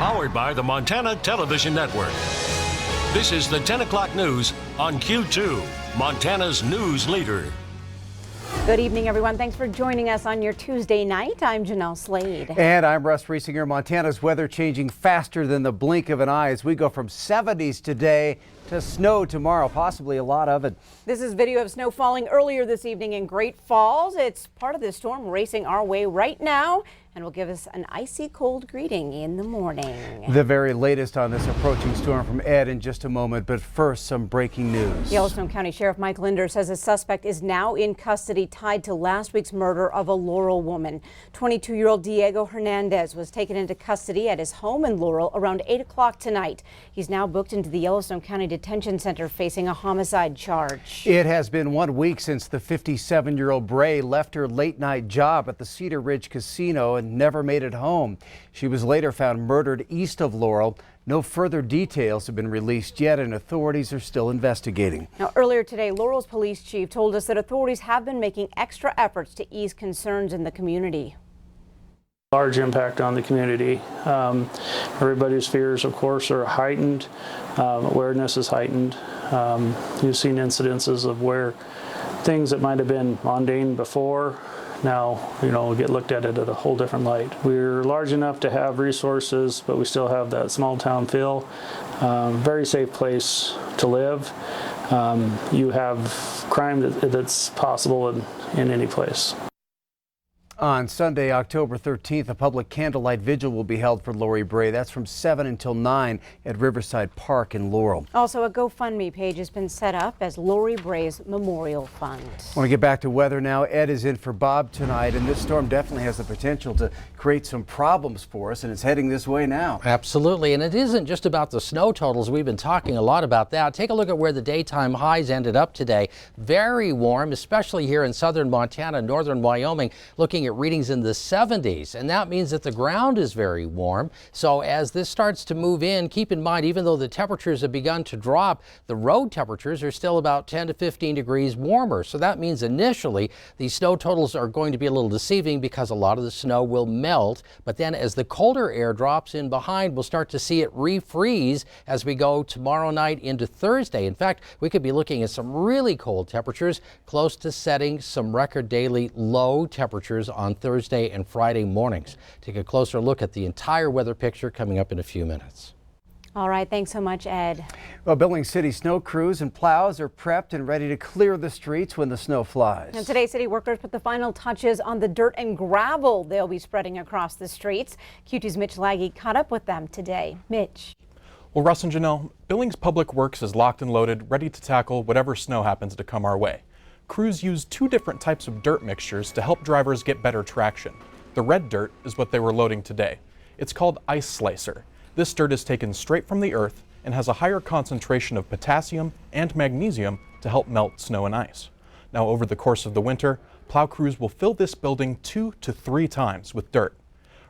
Powered by the Montana Television Network. This is the 10 o'clock news on Q2, Montana's news leader. Good evening, everyone. Thanks for joining us on your Tuesday night. I'm Jeanelle Slade. And I'm Russ Riesinger. Montana's weather changing faster than the blink of an eye as we go from 70s today to snow tomorrow, possibly a lot of it. This is video of snow falling earlier this evening in Great Falls. It's part of the storm racing our way right now and will give us an icy cold greeting in the morning. The very latest on this approaching storm from Ed in just a moment, but first some breaking news. Yellowstone County Sheriff Mike Linder says a suspect is now in custody tied to last week's murder of a Laurel woman. 22-year-old Diego Hernandez was taken into custody at his home in Laurel around 8 o'clock tonight. He's now booked into the Yellowstone County Detention Center facing a homicide charge. It has been 1 week since the 57-year-old Bray left her late-night job at the Cedar Ridge Casino and never made it home. She was later found murdered east of Laurel. No further details have been released yet, and authorities are still investigating. Now, earlier today, Laurel's police chief told us that authorities have been making extra efforts to ease concerns in the community. Large impact on the community. Everybody's fears, of course, are heightened. Awareness is heightened. You've seen incidences of where things that might have been mundane before now, get looked at it at a whole different light. We're large enough to have resources, but we still have that small town feel. Very safe place to live. You have crime that's possible in any place. On Sunday, October 13th, a public candlelight vigil will be held for Lori Bray. That's from 7 until 9 at Riverside Park in Laurel. Also, a GoFundMe page has been set up as Lori Bray's Memorial Fund. I want to get back to weather now. Ed is in for Bob tonight, and this storm definitely has the potential to create some problems for us, and it's heading this way now. Absolutely, and it isn't just about the snow totals. We've been talking a lot about that. Take a look at where the daytime highs ended up today. Very warm, especially here in southern Montana, northern Wyoming, looking at readings in the 70s, and that means that the ground is very warm. So as this starts to move in, keep in mind, even though the temperatures have begun to drop, the road temperatures are still about 10 to 15 degrees warmer. So that means initially these snow totals are going to be a little deceiving because a lot of the snow will melt, but then as the colder air drops in behind, we'll start to see it refreeze as we go tomorrow night into Thursday. In fact, we could be looking at some really cold temperatures, close to setting some record daily low temperatures on Thursday and Friday mornings. Take a closer look at the entire weather picture coming up in a few minutes. All right, thanks so much, Ed. Well, Billings City snow crews and plows are prepped and ready to clear the streets when the snow flies. And today, city workers put the final touches on the dirt and gravel they'll be spreading across the streets. Q2's Mitch Laggy caught up with them today. Mitch. Well, Russ and Jeanelle, Billings Public Works is locked and loaded, ready to tackle whatever snow happens to come our way. Crews use two different types of dirt mixtures to help drivers get better traction. The red dirt is what they were loading today. It's called Ice Slicer. This dirt is taken straight from the earth and has a higher concentration of potassium and magnesium to help melt snow and ice. Now, over the course of the winter, plow crews will fill this building 2 to 3 times with dirt.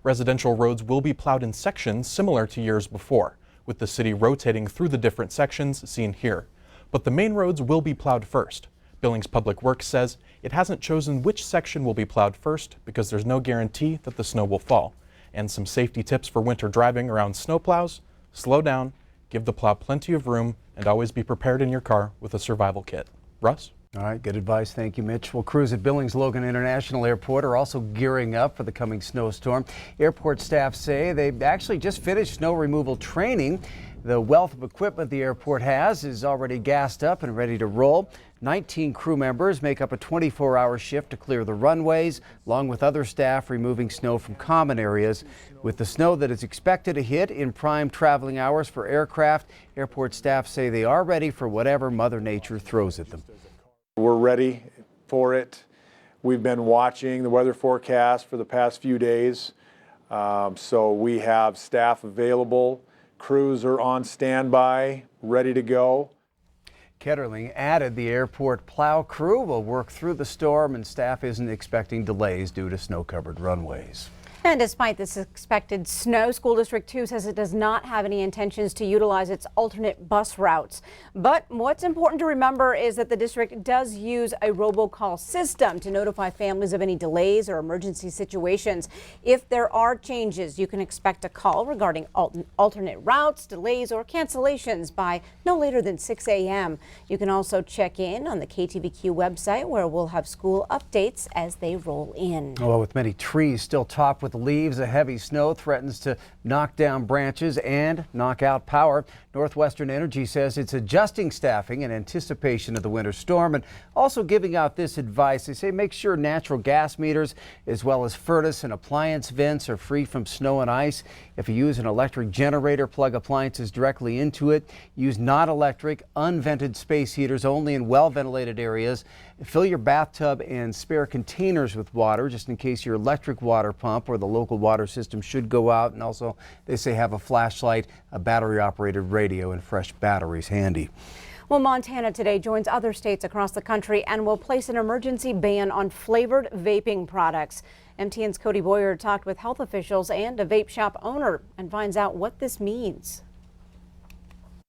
Residential roads will be plowed in sections similar to years before, with the city rotating through the different sections seen here. But the main roads will be plowed first. Billings Public Works says it hasn't chosen which section will be plowed first because there's no guarantee that the snow will fall. And some safety tips for winter driving around snowplows: slow down, give the plow plenty of room, and always be prepared in your car with a survival kit. Russ? All right, good advice. Thank you, Mitch. Well, crews at Billings Logan International Airport are also gearing up for the coming snowstorm. Airport staff say they've actually just finished snow removal training. The wealth of equipment the airport has is already gassed up and ready to roll. 19 crew members make up a 24-hour shift to clear the runways, along with other staff removing snow from common areas. With the snow that is expected to hit in prime traveling hours for aircraft, airport staff say they are ready for whatever Mother Nature throws at them. We're ready for it. We've been watching the weather forecast for the past few days, so we have staff available. Crews are on standby, ready to go. Ketterling added the airport plow crew will work through the storm, and staff isn't expecting delays due to snow-covered runways. And despite this expected snow, School District 2 says it does not have any intentions to utilize its alternate bus routes. But what's important to remember is that the district does use a robocall system to notify families of any delays or emergency situations. If there are changes, you can expect a call regarding alternate routes, delays, or cancellations by no later than 6 a.m. You can also check in on the KTVQ website, where we'll have school updates as they roll in. Well, with many trees still topped with leaves, a heavy snow threatens to knock down branches and knock out power. Northwestern Energy says it's adjusting staffing in anticipation of the winter storm and also giving out this advice. They say make sure natural gas meters as well as furnace and appliance vents are free from snow and ice. If you use an electric generator, plug appliances directly into it. Use non-electric, unvented space heaters only in well-ventilated areas. Fill your bathtub and spare containers with water just in case your electric water pump or the local water system should go out. And also, they say have a flashlight, a battery-operated radio, and fresh batteries handy. Well, Montana today joins other states across the country and will place an emergency ban on flavored vaping products. MTN's Cody Boyer talked with health officials and a vape shop owner and finds out what this means.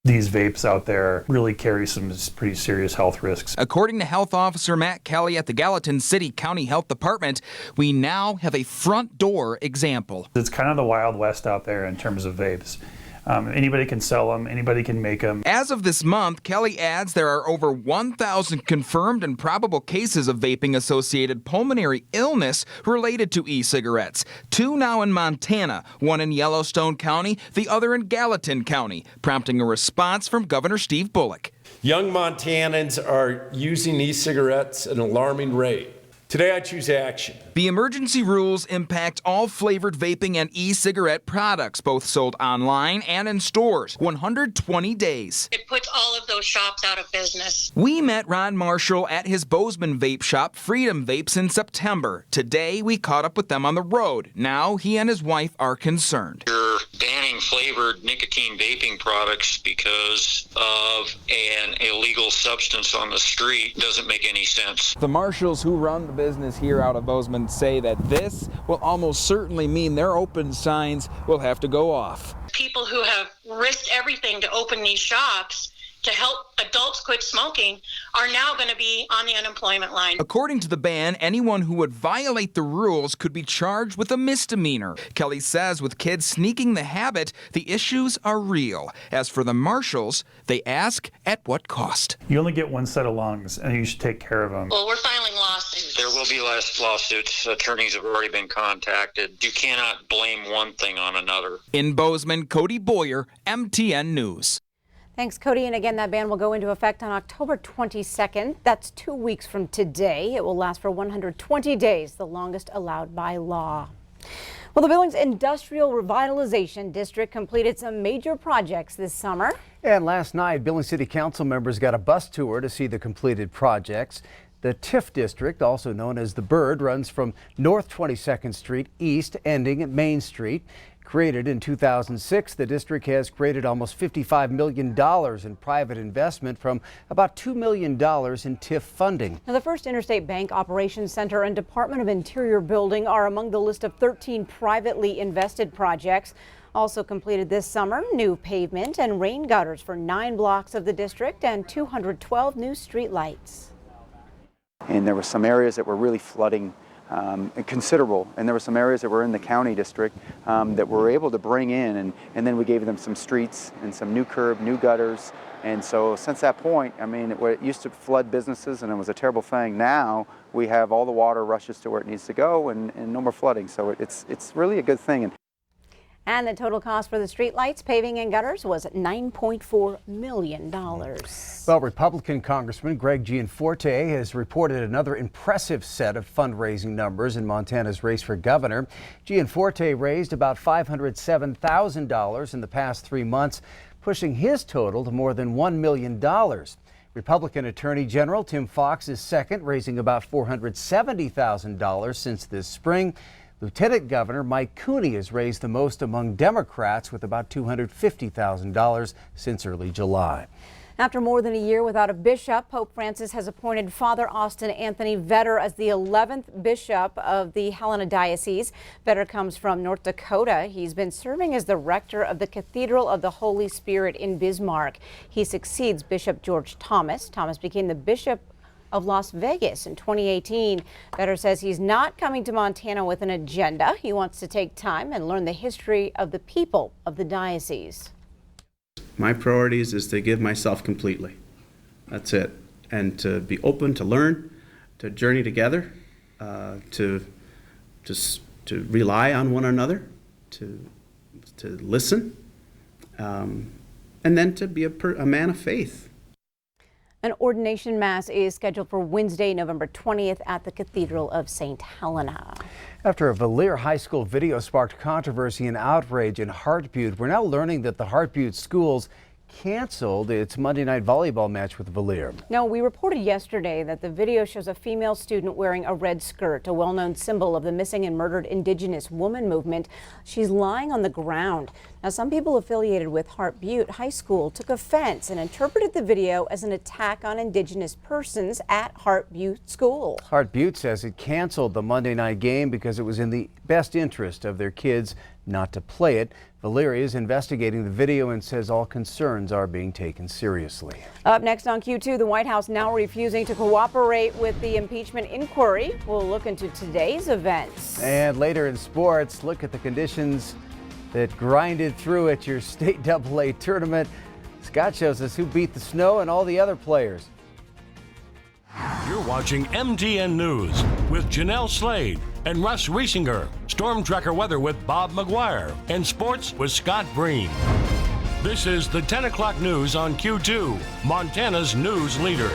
These vapes out there really carry some pretty serious health risks. According to Health Officer Matt Kelly at the Gallatin City County Health Department, we now have a front door example. It's kind of the Wild West out there in terms of vapes. Anybody can sell them, anybody can make them. As of this month, Kelly adds there are over 1,000 confirmed and probable cases of vaping-associated pulmonary illness related to e-cigarettes. 2 now in Montana, 1 in Yellowstone County, the other in Gallatin County, prompting a response from Governor Steve Bullock. Young Montanans are using e-cigarettes at an alarming rate. Today I choose action. The emergency rules impact all flavored vaping and e-cigarette products, both sold online and in stores. 120 days. It puts all of those shops out of business. We met Ron Marshall at his Bozeman vape shop, Freedom Vapes, in September. Today, we caught up with them on the road. Now, he and his wife are concerned. You're banning flavored nicotine vaping products because of an illegal substance on the street. Doesn't make any sense. The Marshalls who run the business here out of Bozeman say that this will almost certainly mean their open signs will have to go off. People who have risked everything to open these shops to help adults quit smoking are now going to be on the unemployment line. According to the ban, anyone who would violate the rules could be charged with a misdemeanor. Kelly says with kids sneaking the habit, the issues are real. As for the Marshalls, they ask at what cost. You only get one set of lungs and you should take care of them. Well, we're filing lawsuits. There will be less lawsuits. Attorneys have already been contacted. You cannot blame one thing on another. In Bozeman, Cody Boyer, MTN News. Thanks, Cody. And again, that ban will go into effect on October 22nd. That's 2 weeks from today. It will last for 120 days, the longest allowed by law. Well, the Billings Industrial Revitalization District completed some major projects this summer. And last night, Billings City Council members got a bus tour to see the completed projects. The TIF district, also known as the Byrd, runs from North 22nd Street east, ending at Main Street. Created in 2006, the district has created almost $55 million in private investment from about $2 million in TIF funding. Now, the First Interstate Bank Operations Center and Department of Interior building are among the list of 13 privately invested projects. Also completed this summer, new pavement and rain gutters for 9 blocks of the district and 212 new street lights. And there were some areas that were really flooding considerable, and there were some areas that were in the county district that we're able to bring in, and then we gave them some streets and some new curb, new gutters. And so since that point, I mean, it used to flood businesses and it was a terrible thing. Now we have all the water rushes to where it needs to go and no more flooding. So it's really a good thing. And the total cost for the streetlights, paving and gutters was $9.4 million. Well, Republican Congressman Greg Gianforte has reported another impressive set of fundraising numbers in Montana's race for governor. Gianforte raised about $507,000 in the past 3 months, pushing his total to more than $1 million. Republican Attorney General Tim Fox is second, raising about $470,000 since this spring. Lieutenant Governor Mike Cooney has raised the most among Democrats with about $250,000 since early July. After more than a year without a bishop, Pope Francis has appointed Father Austin Anthony Vetter as the 11th bishop of the Helena Diocese. Vetter comes from North Dakota. He's been serving as the rector of the Cathedral of the Holy Spirit in Bismarck. He succeeds Bishop George Thomas. Thomas became the bishop of Las Vegas in 2018. Vetter says he's not coming to Montana with an agenda. He wants to take time and learn the history of the people of the diocese. My priorities is to give myself completely. That's it. And to be open to learn, to journey together, to rely on one another, to listen, and then to be a man of faith. An ordination mass is scheduled for Wednesday, November 20th at the Cathedral of St. Helena. After a Valier High School video sparked controversy and outrage in Hart Butte, we're now learning that the Hart Butte schools canceled its Monday night volleyball match with Valier. No, we reported yesterday that the video shows a female student wearing a red skirt, a well-known symbol of the missing and murdered Indigenous woman movement. She's lying on the ground. Now, some people affiliated with Hart Butte High School took offense and interpreted the video as an attack on Indigenous persons at Hart Butte School. Hart Butte says it canceled the Monday night game because it was in the best interest of their kids not to play it. Valier is investigating the video and says all concerns are being taken seriously. Up next on Q2, the White House now refusing to cooperate with the impeachment inquiry. We'll look into today's events. And later in sports, look at the conditions that grinded through at your state AA tournament. Scott shows us who beat the snow and all the other players. You're watching MTN News with Jeanelle Slade and Russ Riesinger. Storm Tracker weather with Bob McGuire. And sports with Scott Breen. This is the 10 o'clock news on Q2, Montana's news leader.